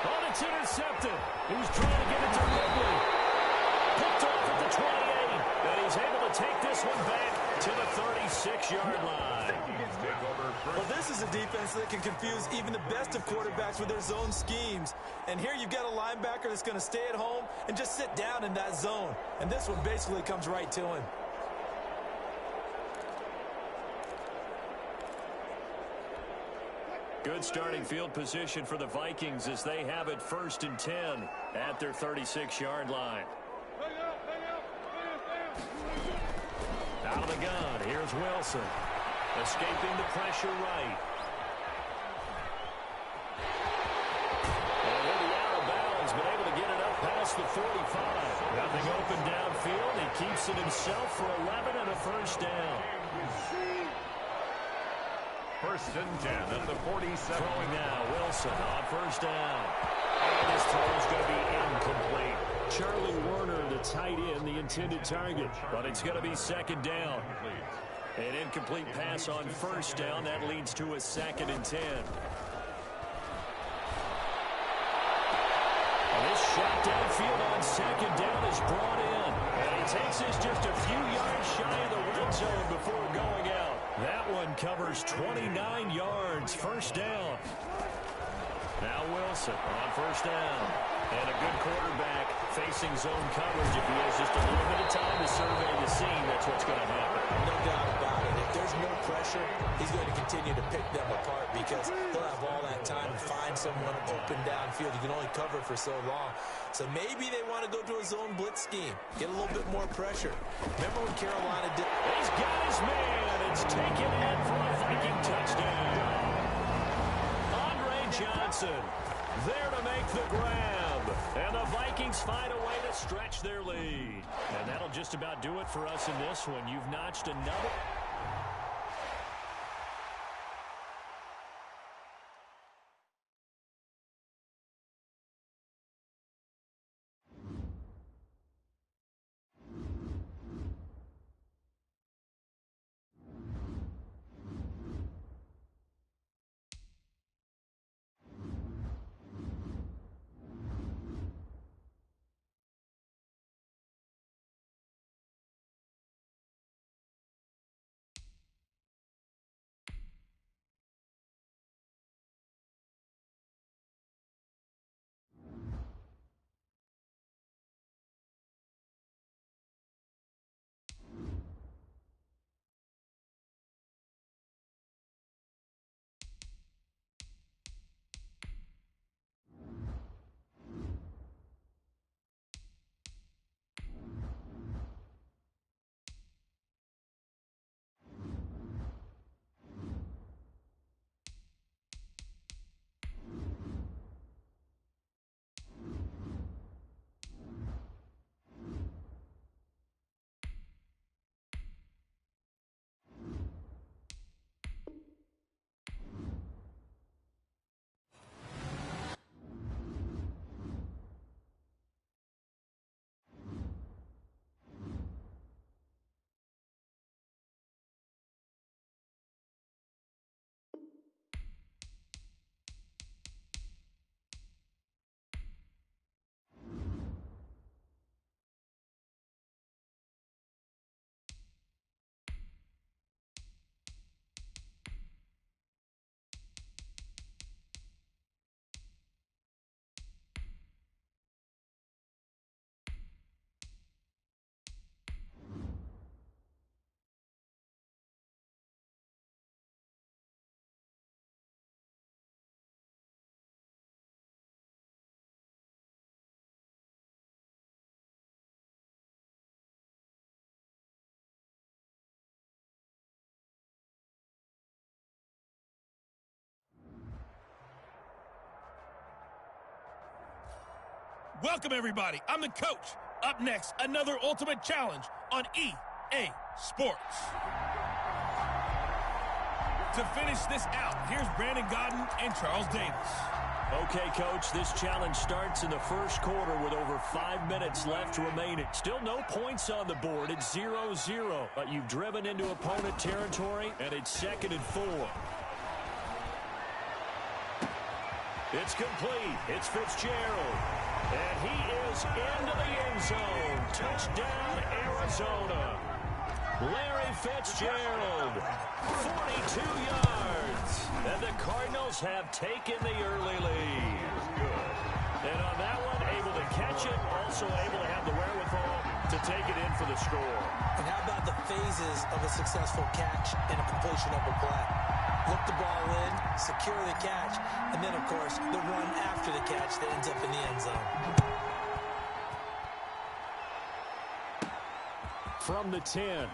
Oh, it's intercepted. He's trying to get it to Ridley. Picked off at the 28. And he's able to take this one back to the 36-yard line. Well, this is a defense that can confuse even the best of quarterbacks with their zone schemes. And here you've got a linebacker that's going to stay at home and just sit down in that zone. And this one basically comes right to him. Good starting field position for the Vikings as they have it 1st and 10 at their 36-yard line. Out of the gun, here's Wilson. Escaping the pressure right. And he'll be out of bounds, but able to get it up past the 45. Nothing open downfield. He keeps it himself for 11 and a first down. 1st and 10 at the 47. Throwing now, Wilson on 1st down. And his throw is going to be incomplete. Charlie Werner, the tight end, the intended target. But it's going to be 2nd down. An incomplete pass on 1st down. That leads to a 2nd and 10. And this shot downfield on 2nd down is brought in. And he takes this just a few yards shy of the red zone before going out. That one covers 29 yards. 1st down. Now Wilson on 1st down. And a good quarterback facing zone coverage. If he has just a little bit of time to survey the scene, that's what's going to happen. No doubt about it. If there's no pressure, he's going to continue to pick them apart because he'll have all that time to find someone open downfield. You can only cover for so long. So maybe they want to go to a zone blitz scheme, get a little bit more pressure. Remember when Carolina did... He's got his man. It's taken in for a Viking touchdown. Andre Johnson there to make the grab. And the Vikings find a way to stretch their lead. And that'll just about do it for us in this one. You've notched another... Welcome, everybody. I'm the coach. Up next, another ultimate challenge on EA Sports. To finish this out, here's Brandon Godden and Charles Davis. Okay, Coach, this challenge starts in the first quarter with over 5 minutes left remaining. Still no points on the board. It's 0-0. But you've driven into opponent territory, and it's 2nd and 4. It's complete. It's Fitzgerald. And he is into the end zone. Touchdown, Arizona. Larry Fitzgerald, 42 yards. And the Cardinals have taken the early lead. And on that one, able to catch it, also able to have the wherewithal to take it in for the score. And how about the phases of a successful catch and a completion of a play? Look the ball in, secure the catch, and then, of course, the run after the catch that ends up in the end zone. From the 10.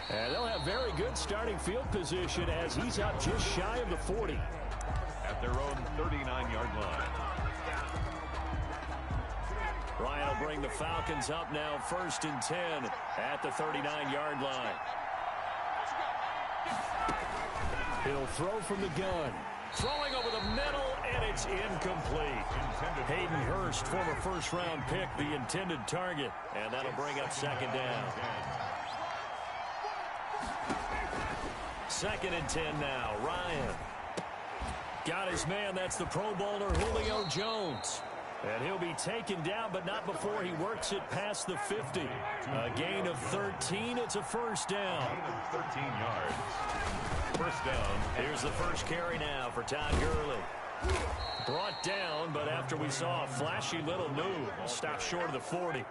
And they'll have very good starting field position as he's up just shy of the 40. At their own 39-yard line. Ryan will bring the Falcons up now, 1st and 10 at the 39-yard line. He'll throw from the gun. Throwing over the middle, and it's incomplete. Hayden Hurst, former first-round pick, the intended target. And that'll bring up 2nd down. 2nd and 10 now. Ryan. Got his man. That's the Pro Bowler Julio Jones. And he'll be taken down, but not before he works it past the 50. A gain of 13. It's a 1st down. 13 yards. 1st down. Here's the first carry now for Todd Gurley. Brought down, but after we saw a flashy little move, stopped short of the 40.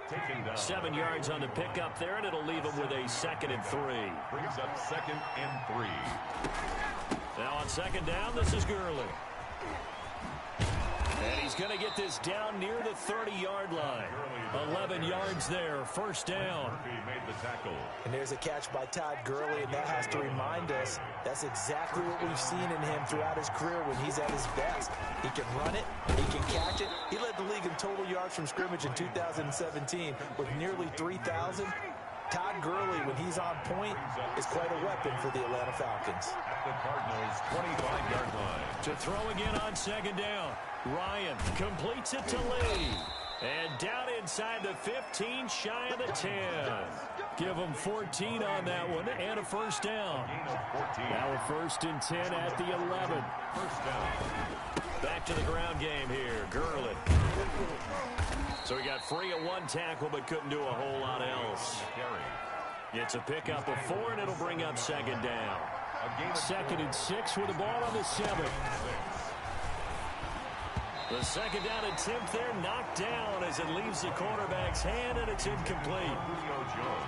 7 yards on the pickup there, and it'll leave him with a 2nd and 3. Brings up 2nd and 3. Now on 2nd down, this is Gurley. And he's going to get this down near the 30-yard line. 11 yards there, 1st down. Made the tackle. And there's a catch by Todd Gurley, and that has to remind us that's exactly what we've seen in him throughout his career when he's at his best. He can run it, he can catch it. He led the league in total yards from scrimmage in 2017 with nearly 3,000. Todd Gurley, when he's on point, is quite a weapon for the Atlanta Falcons. At the Cardinals' 25-yard line. To throw again on 2nd down. Ryan completes it to Lee. And down inside the 15, shy of the 10. Give him 14 on that one and a 1st down. Now a 1st and 10 at the 11. 1st down. Back to the ground game here. Gurley. So he got free at 1 tackle, but couldn't do a whole lot else. It's a pickup of 4, and it'll bring up 2nd down. 2nd and 6 with the ball on the 7. The 2nd down attempt there knocked down as it leaves the quarterback's hand, and it's incomplete.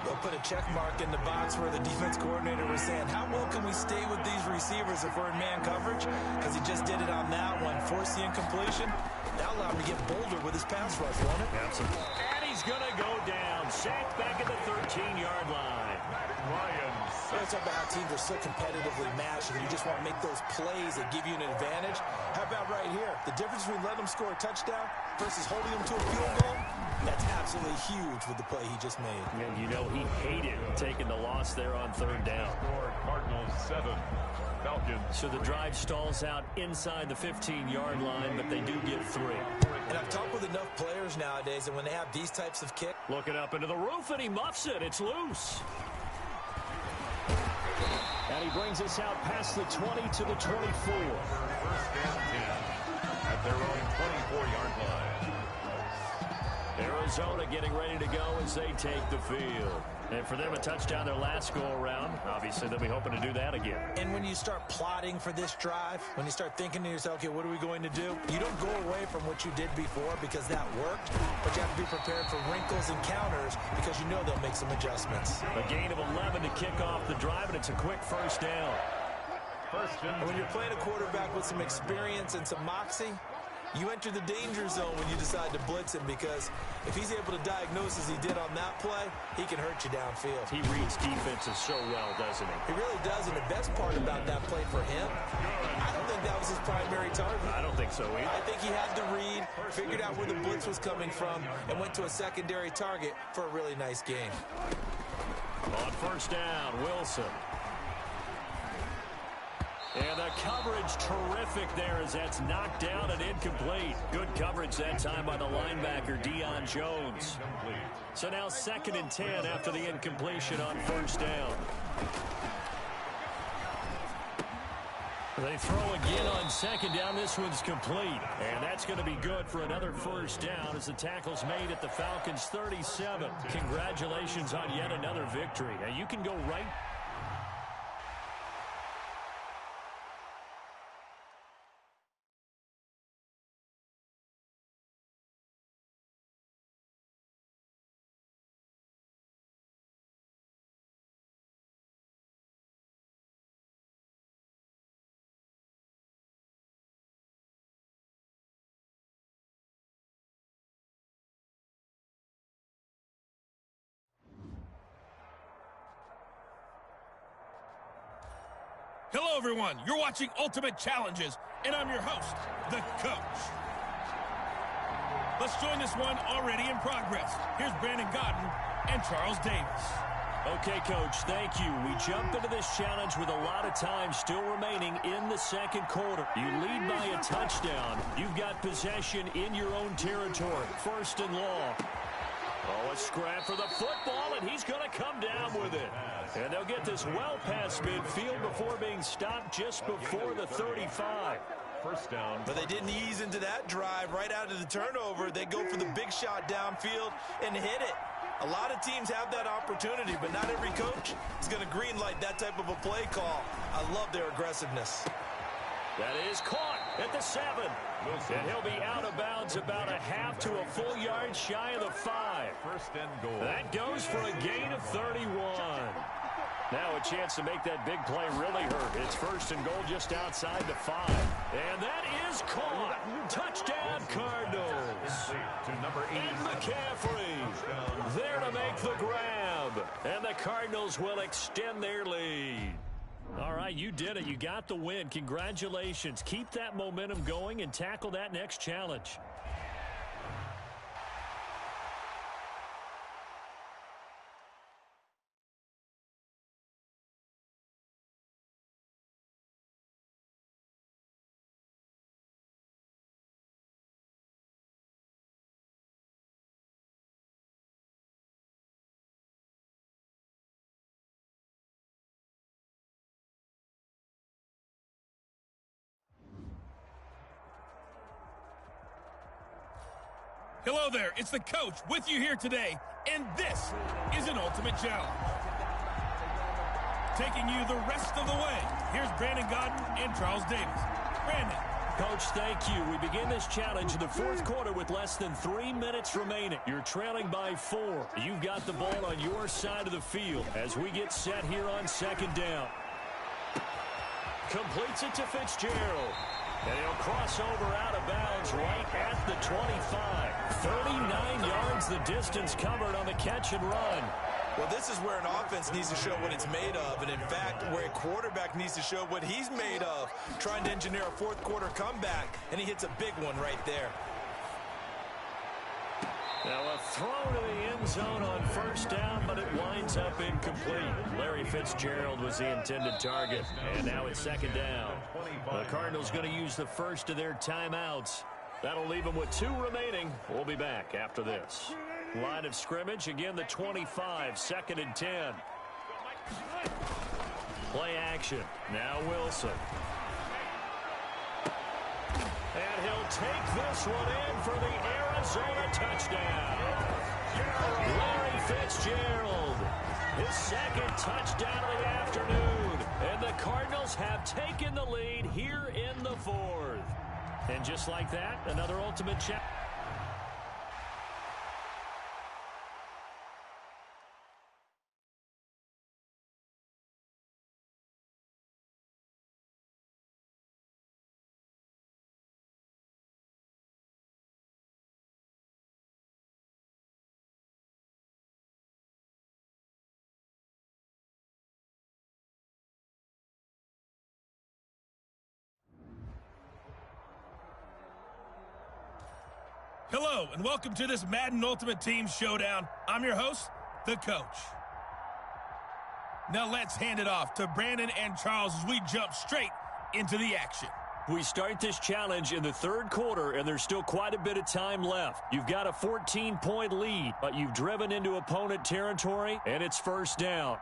They'll put a check mark in the box where the defense coordinator was saying, how well can we stay with these receivers if we're in man coverage? Because he just did it on that one, forced the incompletion. That allowed him to get bolder with his pass rush, won't it? Absolutely. And he's going to go down. Sacked back at the 13-yard line. It's about how teams are so competitively matched, and you just want to make those plays that give you an advantage. How about right here? The difference between letting them score a touchdown versus holding them to a field goal, that's absolutely huge with the play he just made. And you know he hated taking the loss there on 3rd down. Cardinals 7. Falcons. So the drive stalls out inside the 15-yard line, but they do get 3. And I've talked with enough players nowadays, and when they have these types of kicks. Looking up into the roof, and he muffs it. It's loose. And he brings us out past the 20 to the 24. 1st and 10. At their own 24-yard line. Arizona getting ready to go as they take the field. And for them, a touchdown their last go-around. Obviously, they'll be hoping to do that again. And when you start plotting for this drive, when you start thinking to yourself, okay, what are we going to do? You don't go away from what you did before because that worked, but you have to be prepared for wrinkles and counters because you know they'll make some adjustments. A gain of 11 to kick off the drive, and it's a quick 1st down. And when you're playing a quarterback with some experience and some moxie, you enter the danger zone when you decide to blitz him because if he's able to diagnose as he did on that play, he can hurt you downfield. He reads defenses so well, doesn't he? He really does, and the best part about that play for him, I don't think that was his primary target. I don't think so either. I think he had to read, figured out where the blitz was coming from, and went to a secondary target for a really nice game. On 1st down, Wilson. And the coverage terrific there as that's knocked down and incomplete. Good coverage that time by the linebacker, Deion Jones. So now 2nd and 10 after the incompletion on 1st down. They throw again on second down. This one's complete. And that's going to be good for another first down as the tackle's made at the Falcons' 37. Congratulations on yet another victory. Now you can go right. Hello, everyone. You're watching Ultimate Challenges, and I'm your host, the Coach. Let's join this one already in progress. Here's Brandon Godden and Charles Davis. Okay, Coach, thank you. We jump into this challenge with a lot of time still remaining in the second quarter. You lead by a touchdown. You've got possession in your own territory. First and long. Oh, a scrap for the football, and he's going to come down with it. And they'll get this well past midfield before being stopped just before the 35. First down. But they didn't ease into that drive right out of the turnover. They go for the big shot downfield and hit it. A lot of teams have that opportunity, but not every coach is going to greenlight that type of a play call. I love their aggressiveness. That is caught at the 7. And he'll be out of bounds about a half to a full yard shy of the 5. First and goal. That goes for a gain of 31. Now a chance to make that big play really hurt. It's first and goal just outside the 5. And that is caught. Touchdown, Cardinals. To number 8. And McCaffrey there to make the grab. And the Cardinals will extend their lead. All right, you did it. You got the win. Congratulations. Keep that momentum going and tackle that next challenge. Hello there, it's the Coach with you here today, and this is an Ultimate Challenge. Taking you the rest of the way, here's Brandon Godden and Charles Davis. Brandon. Coach, thank you. We begin this challenge in the fourth quarter with less than 3 minutes remaining. You're trailing by 4. You've got the ball on your side of the field as we get set here on second down. Completes it to Fitzgerald. And he'll cross over out of bounds right at the 25. 39 yards the distance covered on the catch and run. Well, this is where an offense needs to show what it's made of. And, in fact, where a quarterback needs to show what he's made of. Trying to engineer a fourth quarter comeback. And he hits a big one right there. Now a throw to the end zone on first down, but it winds up incomplete. Larry Fitzgerald was the intended target, and now it's second down. The Cardinals going to use the first of their timeouts. That'll leave them with 2 remaining. We'll be back after this. Line of scrimmage, again the 25, second and 10. Play action, now Wilson. And he'll take this one in for the Arizona touchdown. Larry Fitzgerald, his second touchdown of the afternoon. And the Cardinals have taken the lead here in the 4th. And just like that, another ultimate challenge. Hello, and welcome to this Madden Ultimate Team Showdown. I'm your host, the Coach. Now let's hand it off to Brandon and Charles as we jump straight into the action. We start this challenge in the 3rd quarter, and there's still quite a bit of time left. You've got a 14-point lead, but you've driven into opponent territory, and it's first down.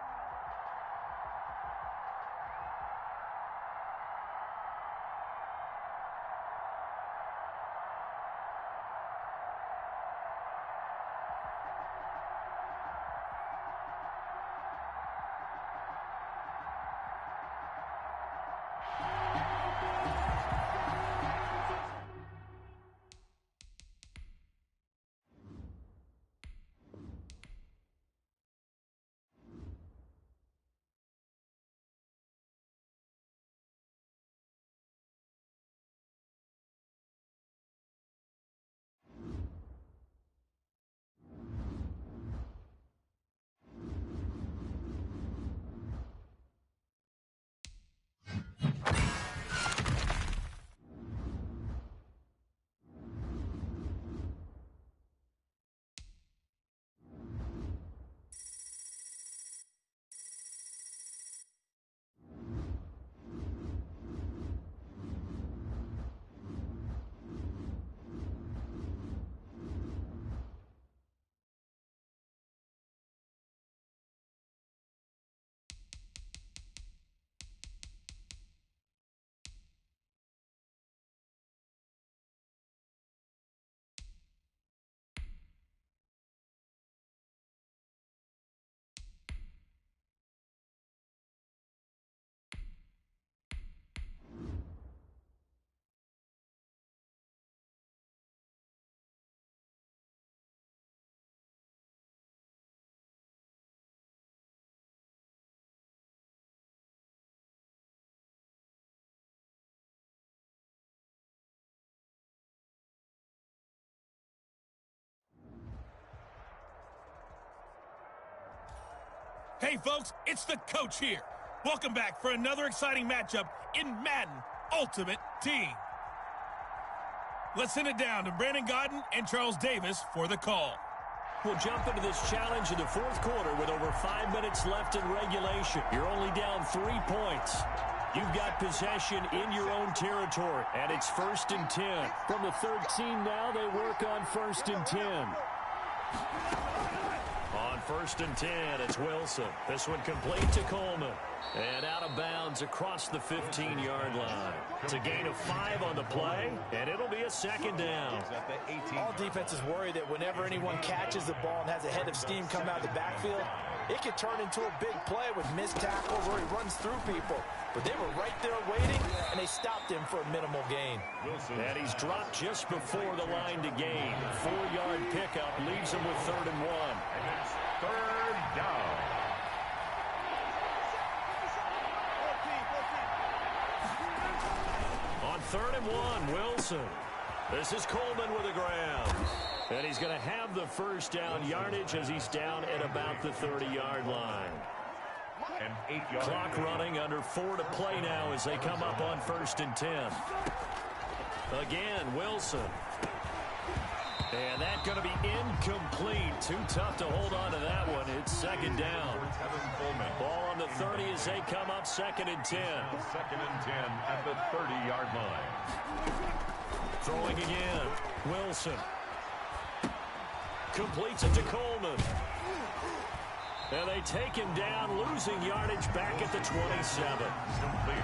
Hey, folks, it's the coach here. Welcome back for another exciting matchup in Madden Ultimate Team. Let's send it down to Brandon Gaudin and Charles Davis for the call. We'll jump into this challenge in the fourth quarter with over 5 minutes left in regulation. You're only down 3 points. You've got possession in your own territory, and it's 1st and 10. From the 13 now, they work on 1st and 10. On 1st and 10, it's Wilson. This one complete to Coleman. And out of bounds across the 15-yard line. It's a gain of 5 on the play, and it'll be a 2nd down. All defenses worry that whenever anyone catches the ball and has a head of steam come out of the backfield, it could turn into a big play with missed tackles or he runs through people. But they were right there waiting, and they stopped him for a minimal gain. And he's dropped just before the line to gain. 4-yard pickup leaves him with 3rd and 1. And it's 3rd down. On 3rd and 1, Wilson. This is Coleman with a grab. And he's going to have the first down yardage as he's down at about the 30-yard line. An 8-yard Clock running, under 4 to play now as they come up on 1st and 10. Again, Wilson. And that's going to be incomplete. Too tough to hold on to that one. It's 2nd down. Ball on the 30 as they come up 2nd and 10. 2nd and 10 at the 30-yard line. Throwing again. Wilson. Completes it to Coleman. And they take him down, losing yardage back at the 27.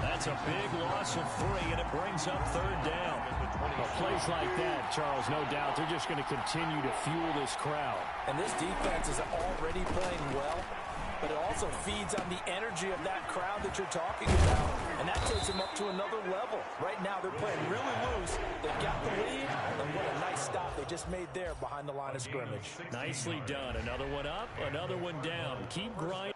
That's a big loss of 3, and it brings up 3rd down. Well, plays like that, Charles, no doubt, they're just going to continue to fuel this crowd. And this defense is already playing well, but it also feeds on the energy of that crowd that you're talking about. And that takes them up to another level. Right now, they're playing really loose. They've got the lead, and what a nice stop they just made there behind the line of scrimmage. Nicely done. Another one up, another one down. Keep grinding.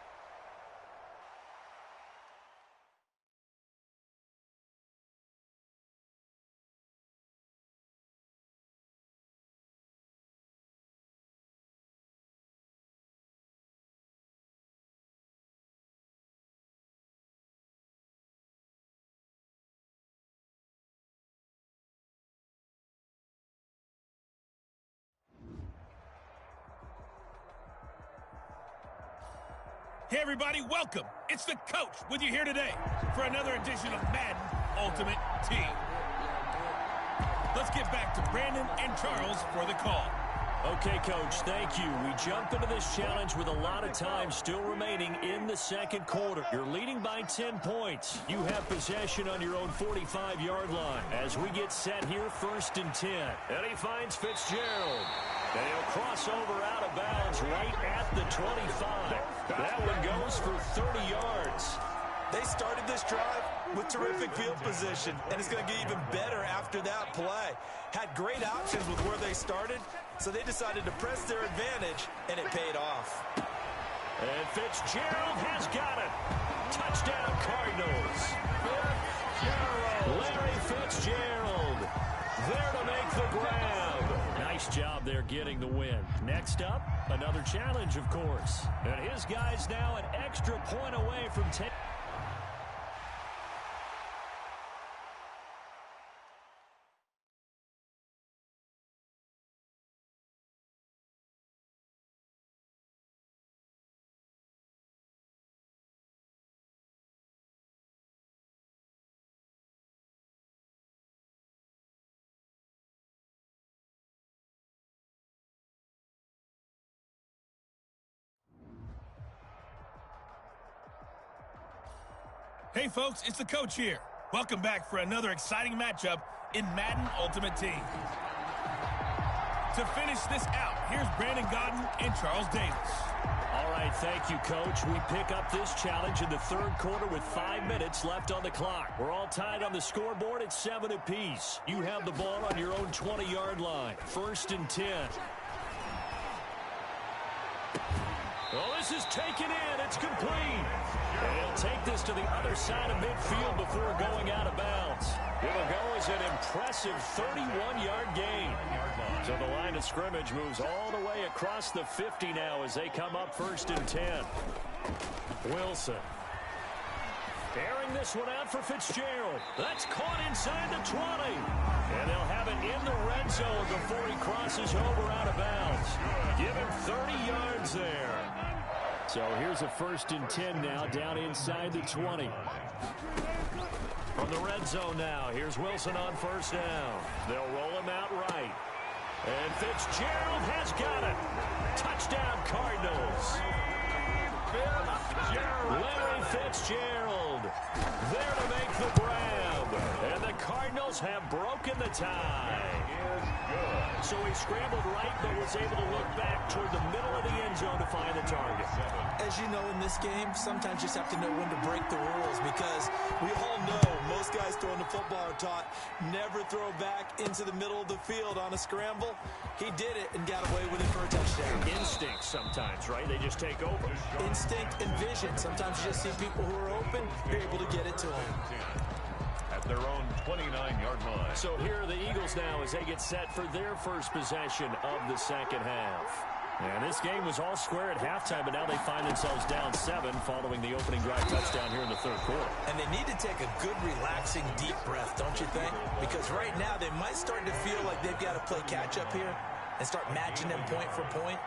Hey, everybody, welcome. It's the coach with you here today for another edition of Madden Ultimate Team. Let's get back to Brandon and Charles for the call. Okay, Coach, thank you. We jump into this challenge with a lot of time still remaining in the 2nd quarter. You're leading by 10 points. You have possession on your own 45-yard line. As we get set here, 1st and 10. And he finds Fitzgerald. And he'll cross over out of bounds right at the 25. That one goes for 30 yards. They started this drive with terrific field position, and it's going to get even better after that play. Had great options with where they started, so they decided to press their advantage, and it paid off. And Fitzgerald has got it. Touchdown, Cardinals. Larry Fitzgerald there to make the grab. Nice job there getting the win. Next up, another challenge, of course. And his guys now an extra point away from taking. Hey, folks, it's the coach here. Welcome back for another exciting matchup in Madden Ultimate Team. To finish this out, here's Brandon Gaudin and Charles Davis. All right, thank you, Coach. We pick up this challenge in the 3rd quarter with 5 minutes left on the clock. We're all tied on the scoreboard at 7 apiece. You have the ball on your own 20-yard line. 1st and 10. Oh, this is taken in. It's complete. And he'll take this to the other side of midfield before going out of bounds. It'll go as an impressive 31-yard gain. So the line of scrimmage moves all the way across the 50 now as they come up 1st and 10. Wilson. Airing this one out for Fitzgerald. That's caught inside the 20. And they'll have it in the red zone before he crosses over out of bounds. Give him 30 yards there. So here's a 1st and 10 now down inside the 20. From the red zone now, here's Wilson on 1st down. They'll roll him out right. And Fitzgerald has got it. Touchdown, Cardinals. Larry Fitzgerald there to make the grab. And the Cardinals have broken the tie. So he scrambled right, but was able to look back toward the middle of the end zone to find the target. As you know, in this game, sometimes you just have to know when to break the rules, because we all know most guys throwing the football are taught never throw back into the middle of the field on a scramble. He did it and got away with it for a touchdown. Instinct sometimes, right? They just take over. Instinct and vision. Sometimes you just see people who are open, you're able to get it to them. At their own 29-yard line. So here are the Eagles now as they get set for their first possession of the second half. And this game was all square at halftime, but now they find themselves down 7 following the opening drive touchdown here in the 3rd quarter. And they need to take a good, relaxing, deep breath, don't you think? Because right now they might start to feel like they've got to play catch-up here and start matching them point for point.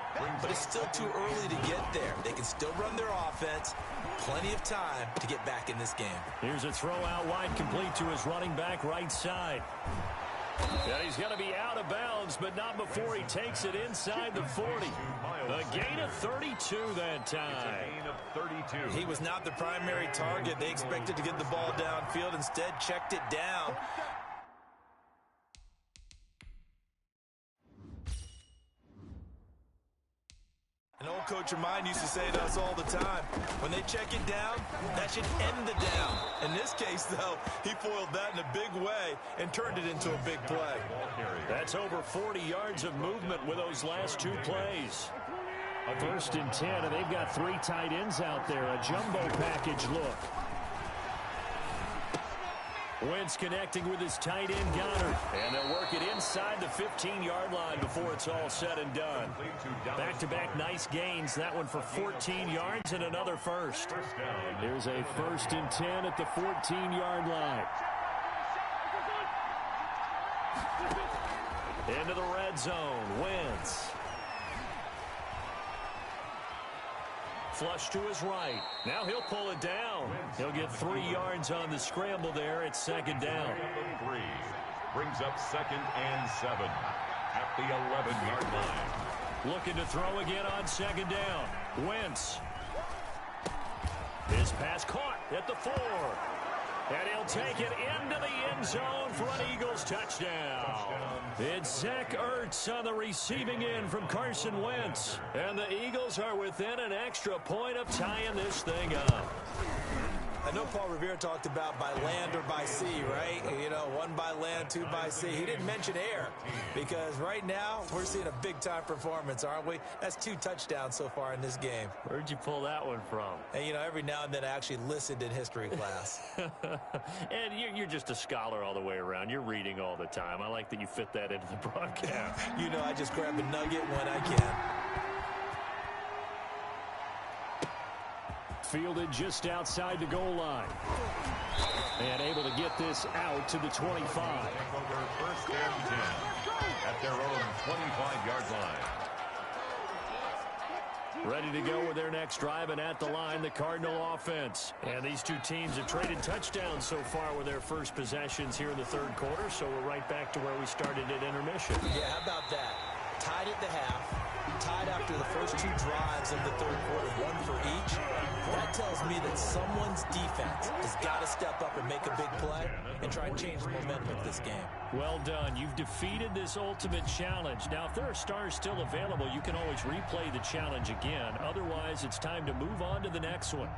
But it's still too early to get there. They can still run their offense. Plenty of time to get back in this game. Here's a throw out wide, complete to his running back right side. And he's going to be out of bounds, but not before he takes it inside the 40. A gain of 32 that time. He was not the primary target. They expected to get the ball downfield. Instead, checked it down. An old coach of mine used to say to us all the time, when they check it down, that should end the down. In this case, though, he foiled that in a big way and turned it into a big play. That's over 40 yards of movement with those last 2 plays. 1st and 10, and they've got 3 tight ends out there. A jumbo package look. Wentz connecting with his tight end, Goddard. And they'll work it inside the 15-yard line before it's all said and done. Back-to-back nice gains. That one for 14 yards and another first. Here's a 1st and 10 at the 14-yard line. Into the red zone. Wentz. Flush to his right. Now he'll pull it down. He'll get 3 yards on the scramble there. It's 2nd down. 3 brings up 2nd and 7 at the 11-yard line. Looking to throw again on 2nd down. Wentz. His pass caught at the 4. And he'll take it into the end zone for an Eagles touchdown. It's Zach Ertz on the receiving end from Carson Wentz. And the Eagles are within an extra point of tying this thing up. I know Paul Revere talked about by land or by sea, right? You know, 1 by land, 2 by sea. He didn't mention air, because right now we're seeing a big-time performance, aren't we? That's 2 touchdowns so far in this game. Where'd you pull that one from? And, you know, every now and then I actually listened in history class. And you're just a scholar all the way around. You're reading all the time. I like that you fit that into the broadcast. You know, I just grab a nugget when I can. Fielded just outside the goal line. And able to get this out to the 25. Over 1st and 10 at their own 25-yard line. Ready to go with their next drive, and at the line, the Cardinal offense. And these 2 teams have traded touchdowns so far with their first possessions here in the 3rd quarter, so we're right back to where we started at intermission. Yeah, how about that? Tied at the half, tied after the first 2 drives of the 3rd quarter, 1 for each. That tells me that someone's defense has got to step up and make a big play and try and change the momentum of this game. Well done. You've defeated this ultimate challenge. Now, if there are stars still available, you can always replay the challenge again. Otherwise, it's time to move on to the next one.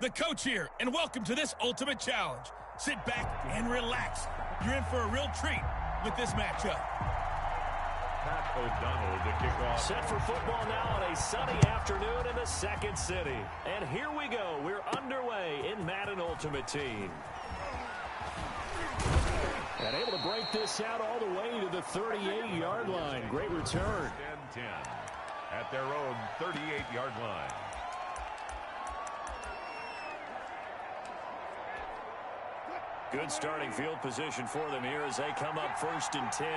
The coach here, and welcome to this ultimate challenge. Sit back and relax. You're in for a real treat with this matchup. Pat O'Donnell to kick off. Set for football now on a sunny afternoon in the second city. And here we go. We're underway in Madden Ultimate Team. And able to break this out all the way to the 38-yard line. Great return. 10 at their own 38-yard line. Good starting field position for them here as they come up 1st and 10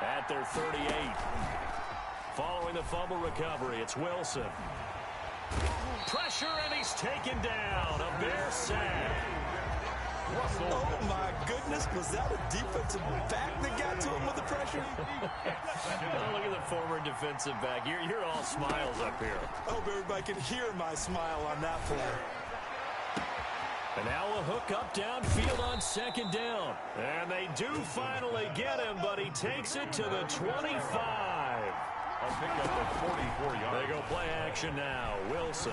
at their 38. Following the fumble recovery, it's Wilson. Pressure, and he's taken down. A Bear sack. Oh, my goodness. Was that a defensive back that got to him with the pressure? Oh, look at the former defensive back. You're all smiles up here. I hope everybody can hear my smile on that play. And now a hook up downfield on 2nd down. And they do finally get him, but he takes it to the 25. A pickup of 44 yards. They go play action now. Wilson.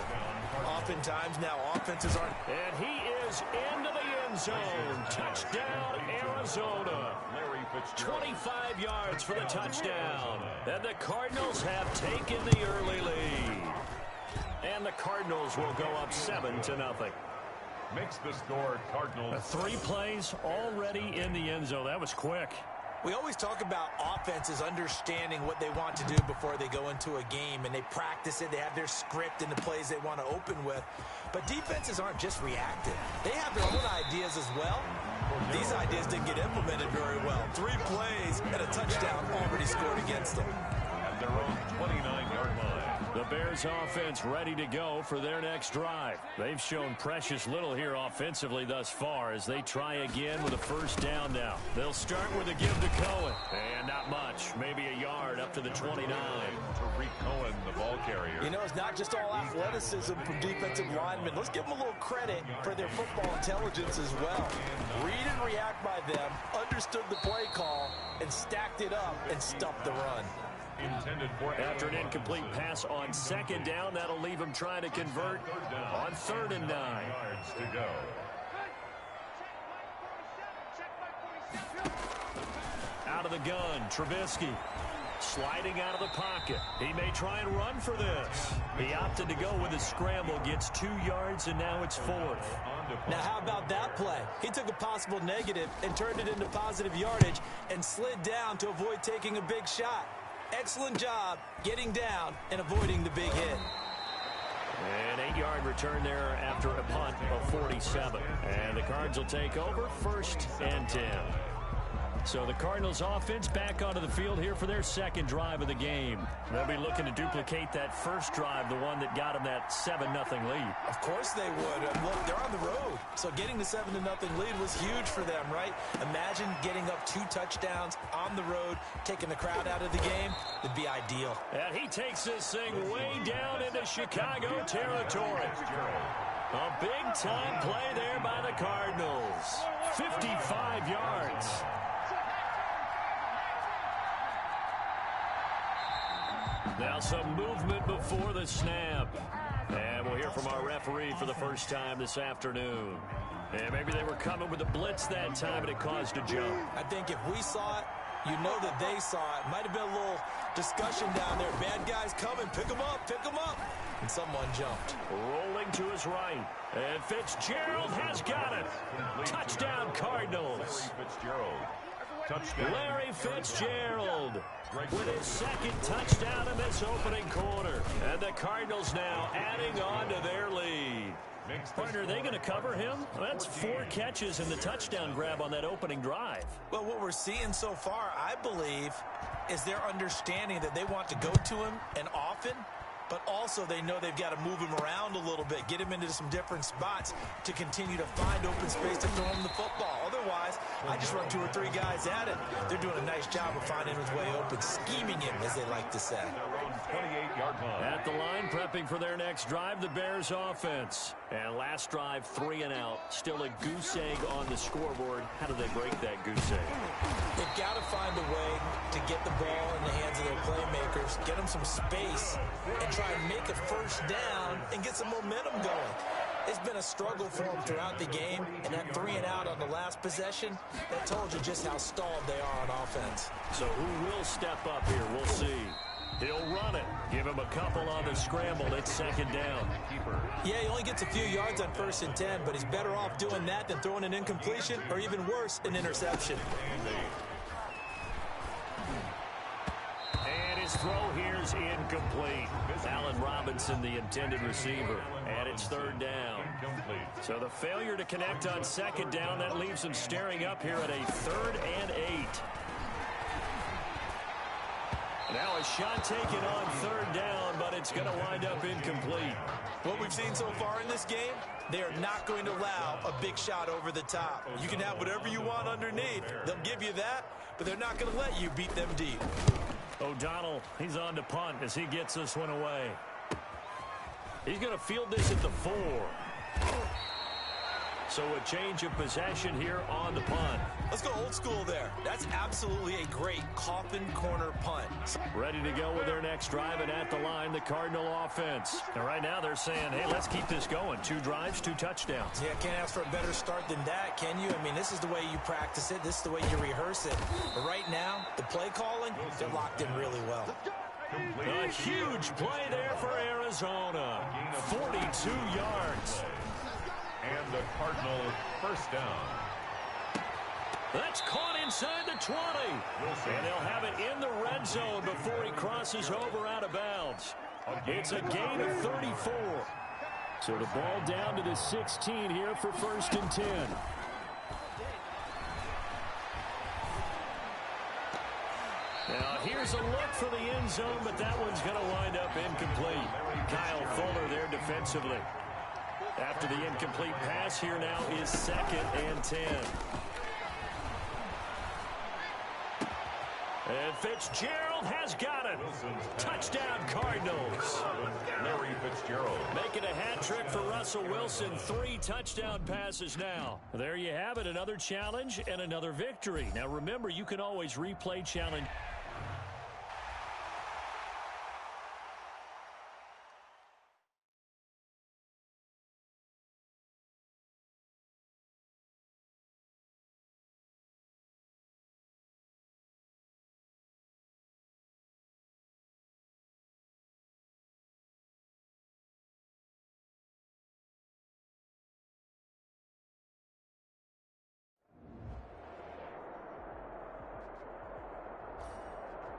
Oftentimes now offenses aren't. And he is into the end zone. Touchdown, Arizona. 25 yards for the touchdown. And the Cardinals have taken the early lead. And the Cardinals will go up 7-0. Makes the score Cardinals. 3 plays already in the end zone. That was quick. We always talk about offenses understanding what they want to do before they go into a game, and they practice it. They have their script and the plays they want to open with. But defenses aren't just reactive. They have their own ideas as well. These ideas didn't get implemented very well. 3 plays and a touchdown already scored against them. At their own 29-yard line. The Bears offense ready to go for their next drive. They've shown precious little here offensively thus far as they try again with a 1st down now. They'll start with a give to Cohen. And not much, maybe a yard up to the 29. Tariq Cohen, the ball carrier. You know, it's not just all athleticism from defensive linemen. Let's give them a little credit for their football intelligence as well. Read and react by them, understood the play call, and stacked it up and stuffed the run. Intended for After an incomplete pass on 2nd down, that'll leave him trying to convert on 3rd and 9. yards to go. Out of the gun, Trubisky. Sliding out of the pocket. He may try and run for this. He opted to go with a scramble, gets 2 yards, and now it's 4th. Now, how about that play? He took a possible negative and turned it into positive yardage and slid down to avoid taking a big shot. Excellent job getting down and avoiding the big hit. An 8-yard return there after a punt of 47. And the Cards will take over 1st and 10. So the Cardinals offense back onto the field here for their 2nd drive of the game. They'll be looking to duplicate that 1st drive, the one that got them that 7-0 lead. Of course they would. Look, they're on the road. So getting the 7-0 lead was huge for them, right? Imagine getting up 2 touchdowns on the road, taking the crowd out of the game. It'd be ideal. And he takes this thing way down into Chicago territory. A big-time play there by the Cardinals. 55 yards. Now some movement before the snap. And we'll hear from our referee for the first time this afternoon. And maybe they were coming with a blitz that time and it caused a jump. I think if we saw it, you know that they saw it. Might have been a little discussion down there. Bad guys coming. Pick them up. Pick them up. And someone jumped. Rolling to his right. And Fitzgerald has got it. Touchdown, Cardinals. Larry Fitzgerald with his 2nd touchdown in this opening quarter. And the Cardinals now adding on to their lead. Partner, are they going to cover him? Well, that's 4 catches and the touchdown grab on that opening drive. Well, what we're seeing so far, I believe, is their understanding that they want to go to him and often, but also they know they've got to move him around a little bit, get him into some different spots to continue to find open space to throw him the football. Otherwise, I just run 2 or 3 guys at it. They're doing a nice job of finding his way open, scheming him, as they like to say. 28-yard line. At the line, prepping for their next drive, the Bears offense. And last drive, 3 and out. Still a goose egg on the scoreboard. How do they break that goose egg? They've got to find a way to get the ball in the hands of their playmakers, get them some space, and try and make a 1st down and get some momentum going. It's been a struggle for them throughout the game, and that 3-and-out on the last possession, that told you just how stalled they are on offense. So who will step up here? We'll see. He'll run it. Give him a couple on the scramble. It's second down. Yeah, he only gets a few yards on 1st and 10, but he's better off doing that than throwing an incompletion or even worse, an interception. And his throw here is incomplete. Allen Robinson, the intended receiver. And it's 3rd down. So the failure to connect on 2nd down, that leaves him staring up here at a 3rd and 8. Now a shot taken on 3rd down, but it's going to wind up incomplete. What we've seen so far in this game, they are not going to allow a big shot over the top. You can have whatever you want underneath. They'll give you that, but they're not going to let you beat them deep. O'Donnell, he's on to punt as he gets this one away. He's going to field this at the 4. So a change of possession here on the punt. Let's go old school there. That's absolutely a great coffin corner punt. Ready to go with their next drive, and at the line, the Cardinal offense. And right now they're saying, hey, let's keep this going. 2 drives, 2 touchdowns. Yeah, can't ask for a better start than that, can you? I mean, this is the way you practice it. This is the way you rehearse it. But right now, the play calling, they're locked in really well. A huge play there for Arizona. 42 yards. And the Cardinal first down. That's caught inside the 20. And they'll have it in the red zone before he crosses over out of bounds. It's a gain of 34. So the ball down to the 16 here for 1st and 10. Now here's a look for the end zone, but that one's going to wind up incomplete. Kyle Fuller there defensively. After the incomplete pass, here now is 2nd and 10. And Fitzgerald has got it. Touchdown, Cardinals. Larry Fitzgerald. Making a hat trick for Russell Wilson. 3 touchdown passes now. There you have it, another challenge and another victory. Now remember, you can always replay challenge.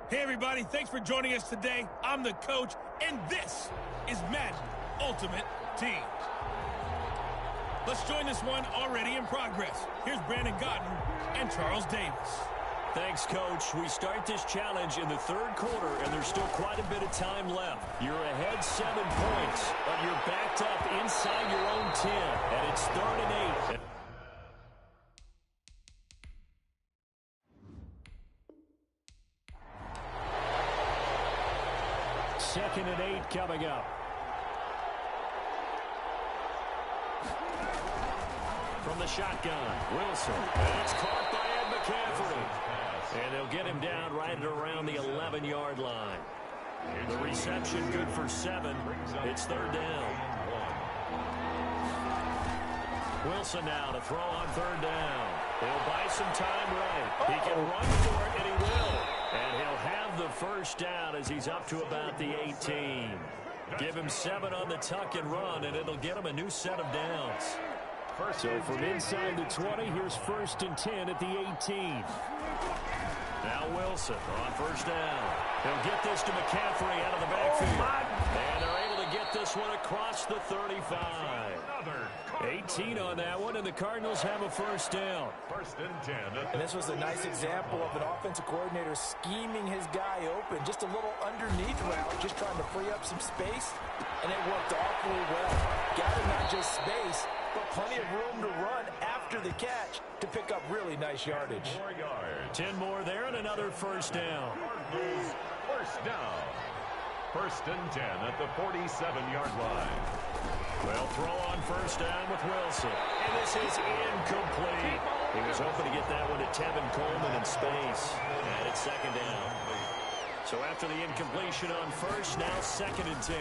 Hey, everybody. Thanks for joining us today. I'm the coach, and this is Madden Ultimate Team. Let's join this one already in progress. Here's Brandon Godden and Charles Davis. Thanks, Coach. We start this challenge in the 3rd quarter, and there's still quite a bit of time left. You're ahead 7 points, but you're backed up inside your own 10, and it's 3rd and 8. 2nd and 8 coming up. From the shotgun, Wilson. And it's caught by Ed McCaffrey. And they'll get him down right at around the 11-yard line. The reception good for 7. It's 3rd down. Wilson now to throw on 3rd down. He'll buy some time right. He can run for it, and he will. And he'll have the first down as he's up to about the 18. Give him 7 on the tuck and run, and it'll get him a new set of downs. So from inside the 20, here's 1st and 10 at the 18. Now Wilson on 1st down. He'll get this to McCaffrey out of the backfield. And they're able to get this one across the 35. 18 on that one, and the Cardinals have a 1st down. 1st and 10. And this was a nice example of an offensive coordinator scheming his guy open. Just a little underneath route, just trying to free up some space, and it worked awfully well. Gathered not just space, but plenty of room to run after the catch to pick up really nice yardage. 4 yards. 10 more there and another 1st down. Cardinals first down. 1st and 10 at the 47-yard line. Well, throw on 1st down with Wilson. And this is incomplete. He was hoping to get that one to Tevin Coleman in space. And it's 2nd down. So after the incompletion on 1st, now 2nd and 10.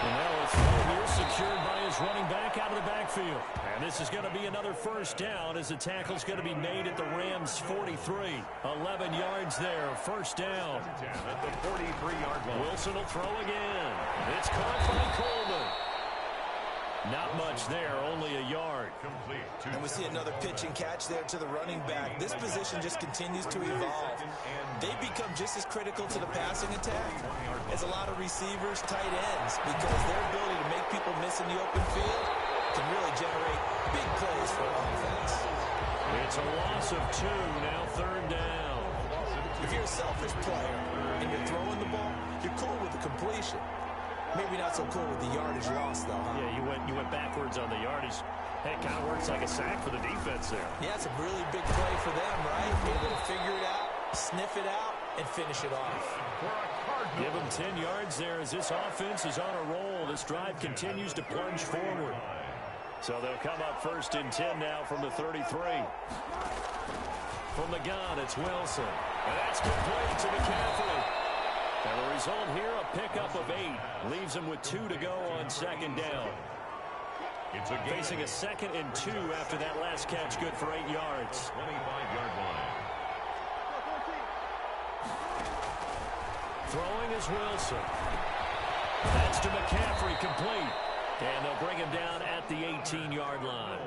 And now a throw here secured by his running back out of the backfield. And this is going to be another first down as the tackle's going to be made at the Rams' 43. 11 yards there, first down. At the 43-yard line. Wilson will throw again. It's caught by Coleman. Not much there, only a yard. Complete. And we see another pitch and catch there to the running back. This position just continues to evolve. They become just as critical to the passing attack as a lot of receivers, tight ends, because their ability to make people miss in the open field can really generate big plays for offense. It's a loss of 2, now third down. If you're a selfish player and you're throwing the ball, you're cool with the completion. Maybe not so cool with the yardage loss, though, huh? Yeah, you went backwards on the yardage. Hey, it kind of works like a sack for the defense there. Yeah, it's a really big play for them, right? Able to figure it out, sniff it out, and finish it off. Give them 10 yards there as this offense is on a roll. This drive continues to plunge forward. So they'll come up first and 10 now from the 33. From the gun, it's Wilson. And that's complete to McCaffrey. And the result here, a pickup of 8. Leaves him with 2 to go on second down. It's Facing a 2nd and 2 after that last catch, good for 8 yards. 25-yard line. Throwing is Wilson. That's to McCaffrey, complete. And they'll bring him down at the 18-yard line.